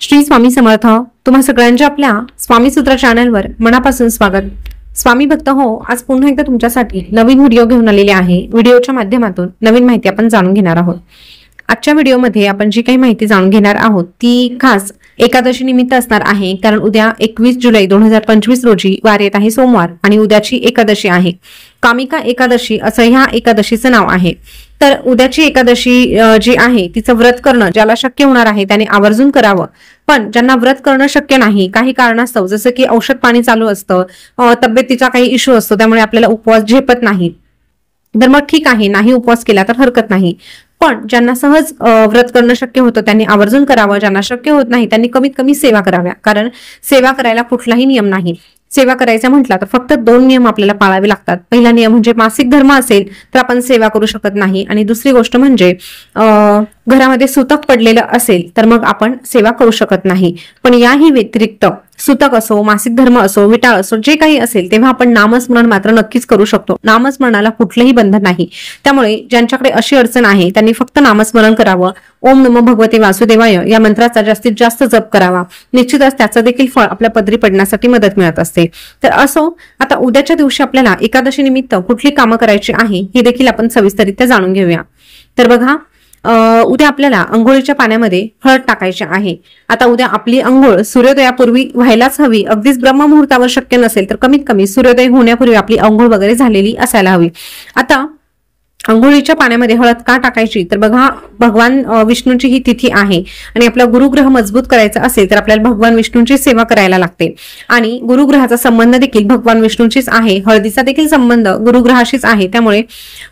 श्री स्वामी समर्थ। तुम्हा सगळ्यांच्या आपल्या स्वामी सूत्र चॅनलवर मनापासून स्वागत। स्वामी भक्त हो, आज पुन्हा एकदा तुमच्यासाठी नवीन व्हिडिओ घेऊन आलेले आहे। व्हिडिओच्या माध्यमातून नवीन माहिती आपण जाणून घेणार आहोत। आजच्या व्हिडिओमध्ये आपण जी काही माहिती जाणून घेणार आहोत ती खास एकादशी निमित्त असणार आहे, कारण उद्या 21 जुलै 2025 रोजी वार येत आहे सोमवार आणि उद्याची एकादशी आहे। कामिका एकादशी असं ह्या एकादशीचं नाव आहे। तर उद्याची एकादशी जी आहे तिचं व्रत करणं ज्याला शक्य होणार आहे त्याने आवर्जून करावं, पण ज्यांना व्रत करणं शक्य नाही, काही कारणास्तव जसं की औषध पाणी चालू असतं, तब्येतीचा काही इश्यू असतो, त्यामुळे आपल्याला उपवास झेपत नाही, तर मग ठीक आहे, नाही उपवास केला तर हरकत नाही। पण ज्यांना सहज व्रत करणं शक्य होतं त्यांनी आवर्जून करावं, ज्यांना शक्य होत नाही त्यांनी कमीत कमी सेवा कराव्या, कारण सेवा करायला कुठलाही नियम नाही। सेवा करायचं म्हटलं तर फक्त 2 नियम आपल्याला पाळावे लागतात। पहिला नियम म्हणजे मासिक धर्म असेल तर आपण सेवा करू शकत नाही, आणि दुसरी गोष्ट म्हणजे घरामध्ये सुतक पडलेलं असेल तर मग आपण सेवा करू शकत नाही। पण याही व्यतिरिक्त सुतक असो, मासिक धर्म असो, विटाळ असो, जे काही असेल तेव्हा आपण नामस्मरण मात्र नक्कीच करू शकतो। नामस्मरणाला कुठलंही बंधन नाही, त्यामुळे ज्यांच्याकडे अशी अडचण आहे त्यांनी फक्त नामस्मरण करावं। ओम नमो भगवते वासुदेवाय या मंत्राचा जास्तीत जास्त जप करावा, निश्चितच त्याचं देखील फळ आपल्या पदरी पडण्यासाठी मदत मिळत असते। तर असो, आता उद्याच्या दिवशी आपल्याला एकादशी निमित्त कुठली कामं करायची आहे हे देखील आपण सविस्तररित्या जाणून घेऊया। तर बघा, उद्या आपल्याला अंघोळीच्या पाण्यामध्ये हळद टाकायची आहे। आता उद्या आपली अंघोळ सूर्योदयापूर्वी व्हायलाच हवी, अगदीच ब्रह्ममुहूर्तावर शक्य नसेल तर कमीत कमी सूर्योदय होण्यापूर्वी आपली अंघोळ वगैरे झालेली असायला हवी। आता अंघोळीच्या पाण्यामध्ये हळद का टाकायची, तर बघा, भगवान विष्णूंची ही तिथी आहे आणि आपला गुरुग्रह मजबूत करायचा असेल तर आपल्याला भगवान विष्णूंची सेवा करायला लागते, आणि गुरुग्रहाचा संबंध देखील भगवान विष्णूंशीच आहे, हळदीचा देखील संबंध गुरुग्रहाशीच आहे। त्यामुळे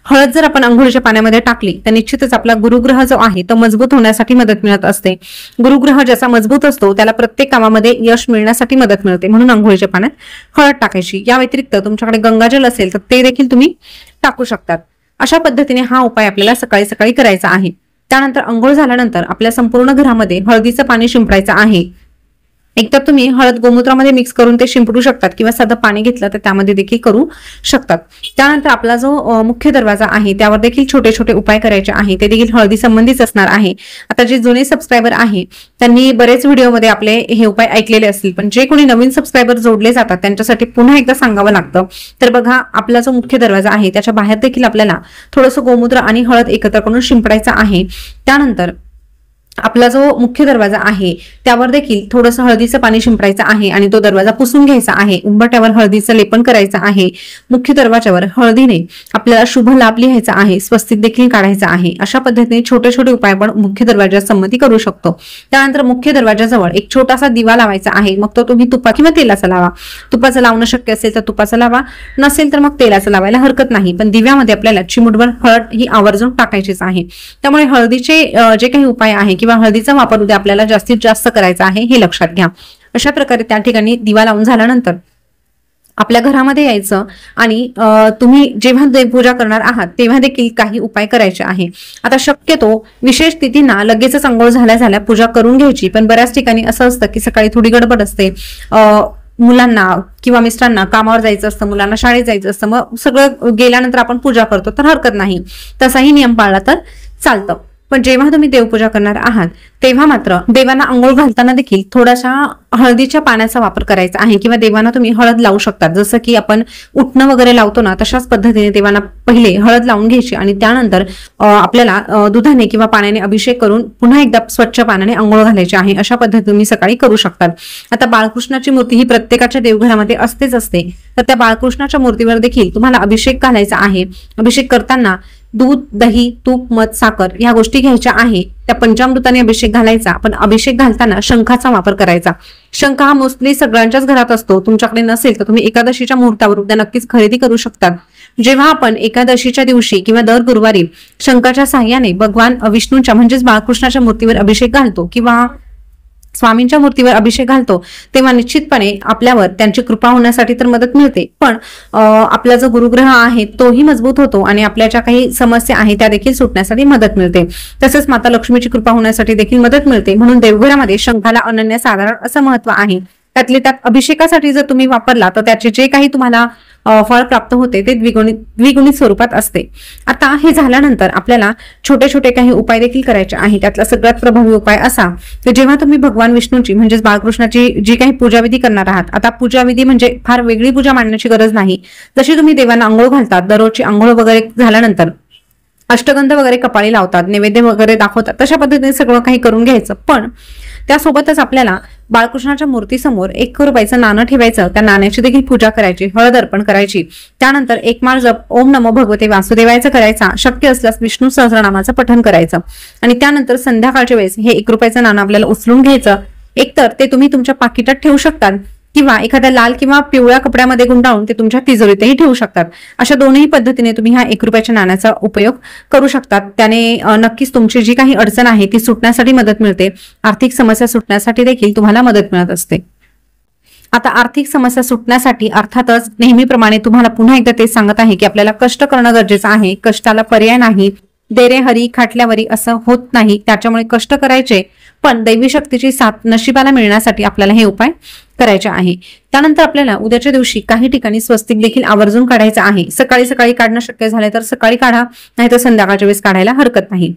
हळद जर आपण अंघोळीच्या पाण्यामध्ये टाकली तर निश्चितच आपला गुरुग्रह जो आहे तो मजबूत होण्यासाठी मदत मिळत असते। गुरुग्रह ज्याचा मजबूत असतो त्याला प्रत्येक कामामध्ये यश मिळण्यासाठी मदत मिळते, म्हणून अंघोळीच्या पाण्यात हळद टाकायची। या व्यतिरिक्त तुमच्याकडे गंगाजल असेल तर ते देखील तुम्ही टाकू शकतात। अशा पद्धतीने हा उपाय आपल्याला सकाळी सकाळी करायचा आहे। त्यानंतर अंघोळ झाल्यानंतर आपल्या संपूर्ण घरामध्ये हळदीचं पाणी शिंपडायचं आहे। एकतर तुम्ही हळद गोमूत्रामध्ये मिक्स करून ते शिंपडू शकतात, किंवा साधं पाणी घेतलं तर त्यामध्ये देखील करू शकतात। त्यानंतर आपला जो मुख्य दरवाजा आहे त्यावर देखील छोटे छोटे उपाय करायचे आहे, ते देखील हळदी संबंधीच असणार आहे। आता जे जुने सबस्क्रायबर आहे त्यांनी बरेच व्हिडिओमध्ये आपले हे उपाय ऐकलेले असतील, पण जे कोणी नवीन सबस्क्रायबर जोडले जातात त्यांच्यासाठी पुन्हा एकदा सांगावं लागतं। तर बघा, आपला जो मुख्य दरवाजा आहे त्याच्या बाहेर देखील आपल्याला थोडंसं गोमूत्र आणि हळद एकत्र करून शिंपडायचा आहे। त्यानंतर आपला जो मुख्य दरवाजा आहे त्यावर देखील थोडंसं हळदीचं पाणी शिंपडायचं आहे आणि तो दरवाजा पुसून घ्यायचा आहे। उंबरठ्यावर हळदीचं लेपन करायचं आहे। मुख्य दरवाजावर हळदीने आपल्याला शुभ लाभ लिहायचा आहे, स्वस्तिक देखील काढायचा आहे। अशा पद्धतीने छोटे छोटे उपाय आपण मुख्य दरवाजात संमती करू शकतो। त्यानंतर मुख्य दरवाजाजवळ एक छोटासा दिवा लावायचा आहे, मग तो तुम्ही तुपा किंवा तेलाचा लावा। तुपाचं लावणं शक्य असेल तर तुपाचा लावा, नसेल तर मग तेलाचं लावायला हरकत नाही, पण दिव्यामध्ये आपल्याला चिमूटभर हळद ही आवर्जून टाकायचीच आहे। त्यामुळे हळदीचे जे काही उपाय आहे किंवा हळदीचा वापर उद्या आपल्याला जास्तीत जास्त करायचा आहे हे लक्षात घ्या। अशा प्रकारे त्या ठिकाणी दिवा लावून झाल्यानंतर आपल्या घरामध्ये यायचं, आणि तुम्ही जेव्हा देवपूजा करणार आहात तेव्हा देखील काही उपाय करायचे आहे। आता शक्यतो विशेष तिथींना लगेचच अंघोळ झाल्या पूजा करून घ्यायची, पण बऱ्याच ठिकाणी असं असतं की सकाळी थोडी गडबड असते, मुलांना किंवा मिस्टरांना कामावर जायचं असतं, मुलांना शाळेत जायचं असतं, मग सगळं गेल्यानंतर आपण पूजा करतो तर हरकत नाही, तसाही नियम पाळला तर चालतं। पण जेव्हा तुम्ही देवपूजा करणार आहात तेव्हा मात्र देवांना अंघोळ घालताना देखील थोडासा हळदीच्या पाण्याचा वापर करायचा आहे, किंवा देवांना तुम्ही हळद लावू शकता। जसं की आपण उठणं वगैरे लावतो ना, तशाच पद्धतीने देवांना पहिले हळद लावून घ्यायची आणि त्यानंतर आपल्याला दुधाने किंवा पाण्याने अभिषेक करून पुन्हा एकदा स्वच्छ पाण्याने अंघोळ घालायची आहे। अशा पद्धतीने तुम्ही सकाळी करू शकतात। आता बाळकृष्णाची मूर्ती ही प्रत्येकाच्या देवघरामध्ये असतेच असते, तर त्या बाळकृष्णाच्या मूर्तीवर देखील तुम्हाला अभिषेक घालायचा आहे। अभिषेक करताना दूध, दही, तूप, मध, साखर या गोष्टी घ्यायच्या आहे। त्या पंचामृताने अभिषेक घालायचा, पण अभिषेक घालताना शंखाचा वापर करायचा। शंख हा मोस्टली सगळ्यांच्याच घरात असतो, तुमच्याकडे नसेल तर तुम्ही एकादशीच्या मुहूर्तावर उद्या नक्कीच खरेदी करू शकतात। जेव्हा आपण एकादशीच्या दिवशी किंवा दर गुरुवारी शंखाच्या साह्याने भगवान विष्णूंच्या म्हणजेच बाळकृष्णाच्या मूर्तीवर अभिषेक घालतो किंवा स्वामींच्या मूर्तीवर अभिषेक घालतो, तेव्हा निश्चितपणे आपल्यावर त्यांची कृपा होण्यासाठी तर मदत मिळते, पण आपला जो गुरुग्रह आहे तोही मजबूत होतो आणि आपल्या ज्या काही समस्या आहेत त्या देखील सुटण्यासाठी मदत मिळते। तसेच माता लक्ष्मीची कृपा होण्यासाठी देखील मदत मिळते, म्हणून देवघरामध्ये शंखाला अनन्यसाधारण असं महत्व आहे। त्यातले त्यात अभिषेकासाठी जर तुम्ही वापरला तर त्याचे जे काही तुम्हाला फळ प्राप्त होते ते द्विगुणित स्वरूपात असते। आता हे झाल्यानंतर आपल्याला छोटे छोटे काही उपाय देखील करायचे आहे। त्यातला सगळ्यात प्रभावी उपाय असा की जेव्हा तुम्ही भगवान विष्णूची म्हणजेच बाळकृष्णाची जी काही पूजाविधी करणार आहात, आता पूजाविधी म्हणजे फार वेगळी पूजा मांडण्याची गरज नाही। जशी तुम्ही देवांना आंघोळ घालतात, दररोजची आंघोळ वगैरे झाल्यानंतर अष्टगंध वगैरे कपाळी लावतात, नैवेद्य वगैरे दाखवतात, तशा पद्धतीने सगळं काही करून घ्यायचं। पण त्यासोबतच आपल्याला बाळकृष्णाच्या मूर्तीसमोर 1 रुपयाचं नाणं ठेवायचं, त्या नाण्याची देखील पूजा करायची, हळद अर्पण करायची। त्यानंतर 1 माळ जप ओम नमो भगवते वासुदेवायचा करायचा, शक्य असल्यास विष्णू सहस्रनामाचं पठण करायचं आणि त्यानंतर संध्याकाळच्या वेळेस हे 1 रुपयाचं नाणं आपल्याला उचलून घ्यायचं। एकतर ते तुम्ही तुमच्या पाकिटात ठेवू शकतात किंवा एखाद्या लाल किंवा पिवळ्या कपड्यामध्ये गुंडाळून ते तुमच्या तिजोरीतही ठेवू शकतात। अशा दोन्ही पद्धतीने तुम्ही ह्या 1 रुपयाच्या नाण्याचा उपयोग करू शकतात। त्याने नक्कीच तुमची जी काही अडचण आहे ती सुटण्यासाठी मदत मिळते, आर्थिक समस्या सुटण्यासाठी देखील तुम्हाला मदत मिळत असते। आता आर्थिक समस्या सुटण्यासाठी अर्थातच नेहमीप्रमाणे तुम्हाला पुन्हा एकदा ते सांगत आहे की आपल्याला कष्ट करणं गरजेचं आहे, कष्टाला पर्याय नाही। देरे हरी खाटल्यावरी असं होत नाही, त्याच्यामुळे कष्ट करायचे, पण दैवी शक्तीची साथ नशिबाला मिळण्यासाठी आपल्याला हे उपाय करायचे आहे। त्यानंतर आपल्याला उद्याच्या दिवशी काही ठिकाणी स्वस्तिक देखील आवर्जून काढायचं आहे। सकाळी सकाळी काढणं शक्य झाले तर सकाळी काढा, नाहीतर संध्याकाळच्या वेळेस काढायला हरकत नाही।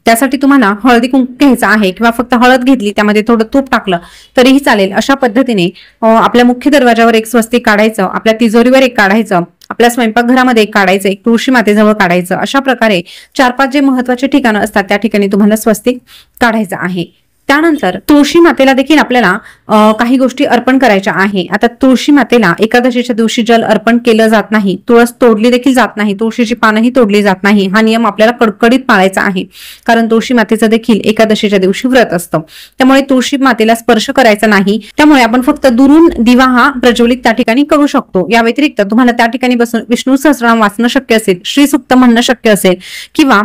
त्यासाठी तुम्हाला हळदी कुंकू घ्यायचं आहे किंवा फक्त हळद घेतली त्यामध्ये थोडं तूप टाकलं तरीही चालेल। अशा पद्धतीने आपल्या मुख्य दरवाजावर 1 स्वस्तिक काढायचं, आपल्या तिजोरीवर 1 काढायचं, आपल्या स्वयंपाकघरामध्ये 1 काढायचं, 1 तुळशी मातेजवळ काढायचं। अशा प्रकारे 4-5 जे महत्वाचे ठिकाणं असतात त्या ठिकाणी तुम्हाला स्वस्तिक काढायचं आहे। त्यानंतर तुळशी मातेला देखील आपल्याला काही गोष्टी अर्पण करायच्या आहे। आता तुळशी मातेला एकादशीच्या दिवशी जल अर्पण केलं जात नाही, तुळस तोडली देखील जात नाही, तुळशीची पानंही तोडली जात नाही। हा नियम आपल्याला कडकडीत पाळायचा आहे, कारण तुळशी मातेचं देखील एकादशीच्या दिवशी व्रत असतं, त्यामुळे तुळशी मातेला स्पर्श करायचा नाही। त्यामुळे आपण फक्त दुरून दिवा हा प्रज्वलित त्या ठिकाणी करू शकतो। या व्यतिरिक्त तुम्हाला त्या ठिकाणी बसून विष्णू सहस्रनाम वाचणं शक्य असेल, श्री सुक्त म्हणणं शक्य असेल किंवा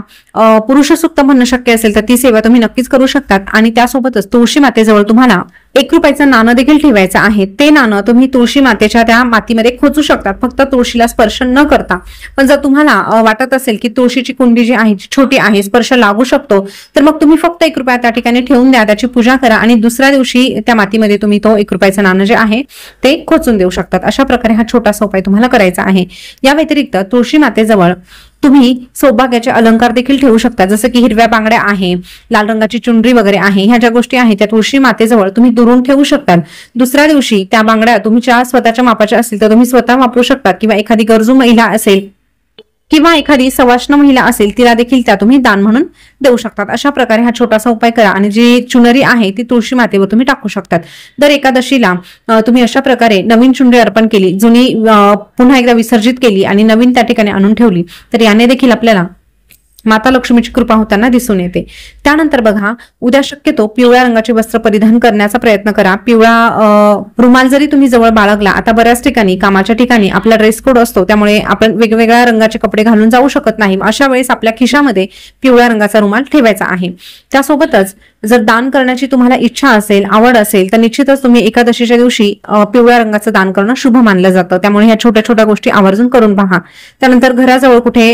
पुरुष सुक्त म्हणणं शक्य असेल तर ती सेवा तुम्ही नक्कीच करू शकतात। आणि त्यासोबतच तुळशी मातेजवळ तुम्हाला 1 रुपयाचं नाणं देखील ठेवायचं आहे। ते नाणं तुम्ही तुळशी मातेच्या त्या मातीमध्ये खोचू शकतात, फक्त तुळशीला स्पर्श न करता। पण जर तुम्हाला वाटत असेल की तुळशीची कुंडी जी आहे छोटी आहे, स्पर्श लागू शकतो, तर मग तुम्ही फक्त 1 रुपया त्या ठिकाणी ठेवून द्या, त्याची पूजा करा आणि दुसऱ्या दिवशी त्या मातीमध्ये तुम्ही तो 1 रुपयाचं नाणं जे आहे ते खोचून देऊ शकतात। अशा प्रकारे हा छोटासा उपाय तुम्हाला करायचा आहे। या व्यतिरिक्त तुळशी मातेजवळ तुम्ही सौभाग्याचे अलंकार देखील ठेवू शकता, जसं की हिरव्या बांगड्या आहे, लाल रंगाची चुनरी वगैरे आहे। ह्या ज्या गोष्टी आहेत त्या तुळशी मातेजवळ तुम्ही दुरून ठेवू शकतात। दुसऱ्या दिवशी त्या बांगड्या तुमच्या स्वतःच्या मापाच्या असतील तर तुम्ही स्वतः वापरू शकता किंवा एखादी गरजू महिला असेल किंवा एखादी सवाष्ण महिला असेल तिला देखील त्या तुम्ही दान म्हणून देऊ शकतात। अशा प्रकारे हा छोटासा उपाय करा आणि जी चुनरी आहे ती तुळशी मातेवर तुम्ही टाकू शकतात। दर एकादशीला तुम्ही अशा प्रकारे नवीन चुनरी अर्पण केली, जुनी पुन्हा एकदा विसर्जित केली आणि नवीन त्या ठिकाणी आणून ठेवली तर याने देखील आपल्याला माता लक्ष्मीची कृपा होताना दिसून येते। त्यानंतर बघा, उद्या शक्यतो पिवळ्या रंगाचे वस्त्र परिधान करण्याचा प्रयत्न करा। पिवळा रुमाल जरी तुम्ही जवळ बाळगला, आता बऱ्याच ठिकाणी कामाच्या ठिकाणी आपला ड्रेस कोड असतो, त्यामुळे आपण वेगवेगळ्या रंगाचे कपडे घालून जाऊ शकत नाही। अशा वेळेस आपल्या खिशामध्ये पिवळ्या रंगाचा रुमाल ठेवायचा आहे। त्यासोबतच जर दान करण्याची तुम्हाला इच्छा असेल, आवड असेल तर निश्चितच तुम्ही एकादशीच्या दिवशी पिवळ्या रंगाचं दान करणं शुभ मानलं जातं, त्यामुळे ह्या छोट्या छोट्या गोष्टी आवर्जून करून पहा। त्यानंतर घराजवळ कुठे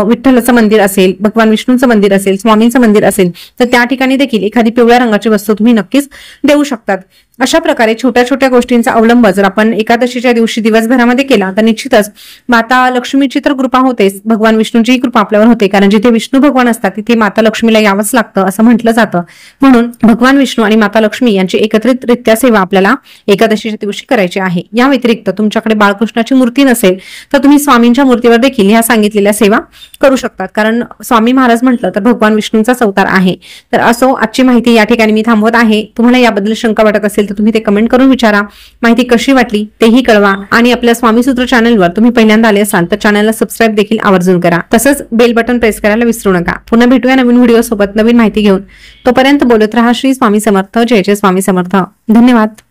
विठ्ठलाचं मंदिर असेल, भगवान विष्णूंचं मंदिर असेल, स्वामींचं मंदिर असेल तर त्या ठिकाणी देखील एखादी पिवळ्या रंगाची वस्तू तुम्ही नक्कीच देऊ शकतात। अशा प्रकारे छोट्या छोट्या गोष्टींचा अवलंब जर आपण एकादशीच्या दिवशी दिवसभरामध्ये केला तर निश्चितच माता लक्ष्मीची तर कृपा होतेच, भगवान विष्णूची कृपा आपल्यावर होते, कारण जिथे विष्णू भगवान असतात तिथे माता लक्ष्मीला यावंच लागतं असं म्हटलं जातं। म्हणून भगवान विष्णू आणि माता लक्ष्मी यांची एकत्रितरित्या सेवा आपल्याला एकादशीच्या दिवशी करायची आहे। या व्यतिरिक्त तुमच्याकडे बाळकृष्णाची मूर्ती नसेल तर तुम्ही स्वामींच्या मूर्तीवर देखील ह्या सांगितलेल्या सेवा करू शकतात, कारण स्वामी महाराज म्हटलं तर भगवान विष्णूंचाच अवतार आहे। तर असो, आजची माहिती या ठिकाणी मी थांबवत आहे। तुम्हाला याबद्दल शंका वाटत असेल तर तुम्ही ते कमेंट करून विचारा। माहिती कशी वाटली तेही कळवा आणि आपल्या स्वामी सूत्र चॅनलवर तुम्ही पहिल्यांदा आले असाल तर चॅनलला सबस्क्राईब देखील आवर्जून करा, तसंच बेल बटन प्रेस करायला विसरू नका। पुन्हा भेटूया नवीन व्हिडिओ सोबत नवीन माहिती घेऊन। तोपर्यंत बोलत रहा श्री स्वामी समर्थ, जय जय स्वामी समर्थ। धन्यवाद।